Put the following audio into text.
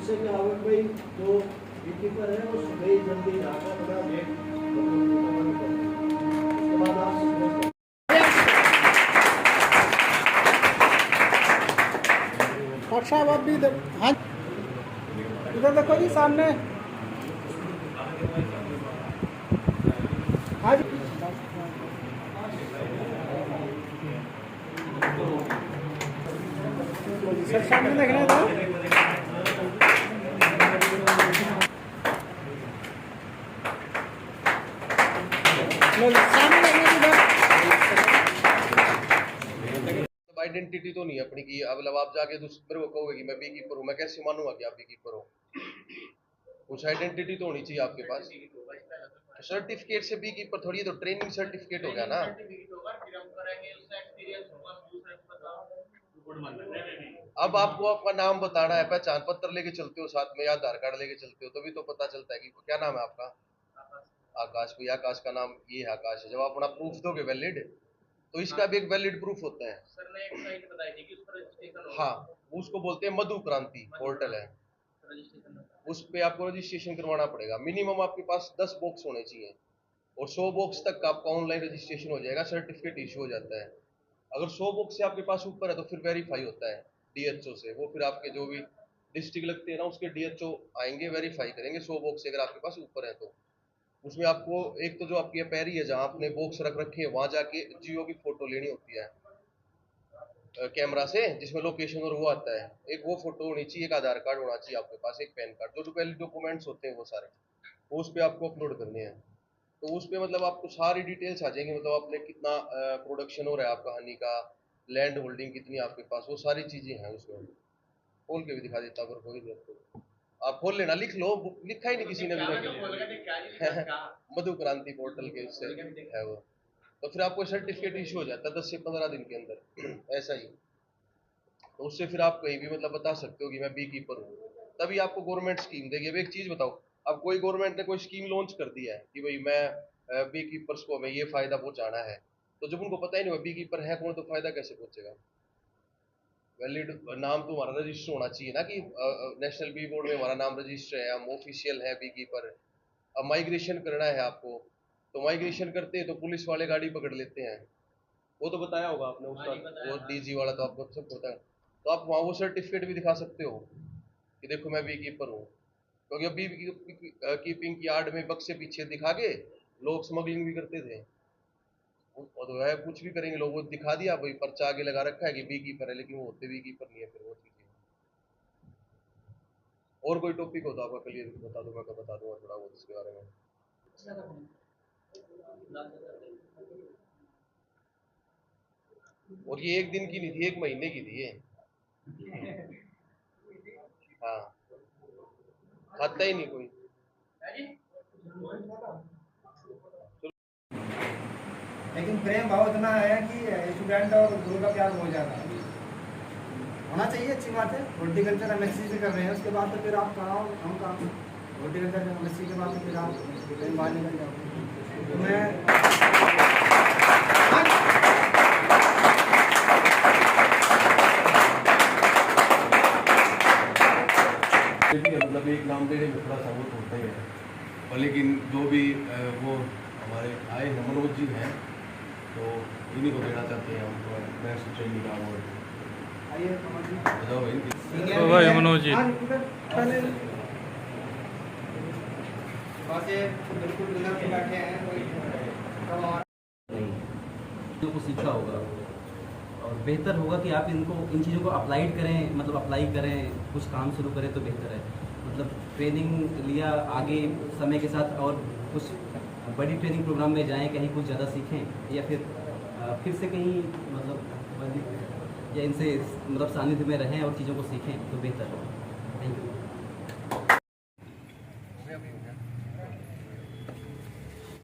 उससे क्या होगा, कोई जो कीपर है वो सुबह ही जल्दी जाकर अपना गेट बंद कर देगा। उसके बाद आप साहब आप भी इधर, हाँ इधर देखो जी सामने। हाँ जी सर सामने देखना था। सामने देखना आइडेंटिटी तो नहीं है अपनी की। अब मतलब आप जाके दूसरे को कहोगे कि मैं बी कीपर हूँ, मैं कैसे मानूंगा कि आप बी कीपर हो? कुछ आइडेंटिटी तो होनी चाहिए आपके पास। सर्टिफिकेट से बी कीपर थोड़ी, तो ट्रेनिंग सर्टिफिकेट हो गया ना। अब आपको आपका नाम बताना है, पहचान पत्र लेके चलते हो साथ में या आधार कार्ड लेके चलते हो, तभी तो पता चलता है कि क्या नाम है आपका। आकाश। भैया आकाश का नाम ये है आकाश है। जब आप अपना प्रूफ दोगे वैलिड, तो इसका भी एक वैलिड प्रूफ होता है। सर ने एक साइट बताई थी कि उस पर रजिस्ट्रेशन होगा। हाँ, उसको बोलते हैं मधु क्रांति पोर्टल है। उस पे आपको रजिस्ट्रेशन करवाना पड़ेगा। मिनिमम आपके पास 10 बॉक्स होने चाहिए और 100 बॉक्स तक आपका ऑनलाइन रजिस्ट्रेशन हो जाएगा, सर्टिफिकेट इशू हो जाता है। अगर 100 बॉक्स से आपके पास ऊपर है तो फिर वेरीफाई होता है डीएचओ से। वो फिर आपके जो भी डिस्ट्रिक्ट लगते हैं ना, उसके डीएचओ आएंगे, वेरीफाई करेंगे 100 बॉक्स से अगर आपके पास ऊपर है तो। उसमें आपको एक तो जो आपकी पैरी है जहाँ आपने बॉक्स रख रखे हैं, वहां जाके जियो की फोटो लेनी होती है कैमरा से, जिसमें लोकेशन और वो आता है। एक वो फोटो होनी चाहिए, एक आधार कार्ड होना चाहिए आपके पास, एक पैन कार्ड। जो पहले डॉक्यूमेंट्स होते हैं वो सारे वो उस पर आपको अपलोड करने हैं। तो उस पर मतलब आपको सारी डिटेल्स आ जाएंगी, मतलब आपने कितना प्रोडक्शन हो रहा है आपका हनी का, लैंड होल्डिंग कितनी है आपके पास, वो सारी चीजें हैं उसमें। खोल के भी दिखा देता अगर कोई देर तो आप खोल लेना, लिख लो, लिखा ही नहीं किसी ने भी। मधु क्रांति पोर्टल के उससे है वो। तो फिर आपको सर्टिफिकेट इशू हो जाता है 10 से 15 दिन के अंदर। ऐसा ही। तो उससे फिर आप कहीं भी मतलब बता सकते हो कि मैं बी कीपर हूँ, तभी आपको गवर्नमेंट स्कीम देगी। अब एक चीज बताओ, अब कोई गवर्नमेंट ने कोई स्कीम लॉन्च कर दिया है कि भाई मैं बी कीपर्स को हमें ये फायदा पहुंचाना है, तो जब उनको पता ही नहीं बी कीपर है कौन, तो फायदा कैसे पहुंचेगा? वैलिड नाम तो हमारा रजिस्टर होना चाहिए ना, कि नेशनल बी बोर्ड में हमारा नाम रजिस्टर है, हम ऑफिशियल है बी कीपर। अब माइग्रेशन करना है आपको, तो माइग्रेशन करते हैं तो पुलिस वाले गाड़ी पकड़ लेते हैं। वो तो बताया होगा आपने उसका, वो डीजी वाला तो आपको सब पता है। तो आप वहाँ वो सर्टिफिकेट भी दिखा सकते हो कि देखो मैं बी कीपर हूँ। क्योंकि अभी कीपिंग यार्ड में बक्से पीछे दिखा के लोग स्मगलिंग भी करते थे। और तो है कुछ भी करेंगे लोग, वो दिखा दिया भाई पर्चा आगे लगा रखा है कि बी कीपर है, लेकिन वो होते बी कीपर नहीं है फिर वो चीजें। और कोई टॉपिक हो तो आपका क्लियर बता दो, मैं बता दूंगा थोड़ा बहुत इसके बारे में। और ये एक दिन की नहीं थी, एक महीने की थी ये। हाँ, खाता ही नहीं कोई। लेकिन प्रेम भाव इतना है कि स्टूडेंट और गुरु का प्यार बहुत ज़्यादा होना चाहिए। अच्छी बात है। हॉर्टिकल्चर एमएससी से कर रहे हैं, उसके बाद तो फिर आप कहाँ हम कहाँ। हॉर्टिकल्चर एमएससी के बाद तो फिर आप कहीं बाहर निकल जाओगे। तो मैं मतलब एक नाम देने में थोड़ा सा वो होता ही है, और लेकिन जो भी वो हमारे आए हैं मनोज जी हैं, तो इन्हीं को देना चाहते हैं हम। तो मैं ट्रेनिंग का अवार्ड तो भाई मनोज जी चीज़ों को सीखा होगा और बेहतर होगा कि आप इनको इन चीज़ों को अप्लाइड करें, मतलब अप्लाई करें, कुछ काम शुरू करें तो बेहतर है। मतलब ट्रेनिंग लिया, आगे समय के साथ और कुछ बड़ी ट्रेनिंग प्रोग्राम में जाएं, कहीं कुछ ज़्यादा सीखें, या फिर से कहीं मतलब या इनसे मतलब सानिध्य में रहें और चीज़ों को सीखें तो बेहतर होगा। Thank you.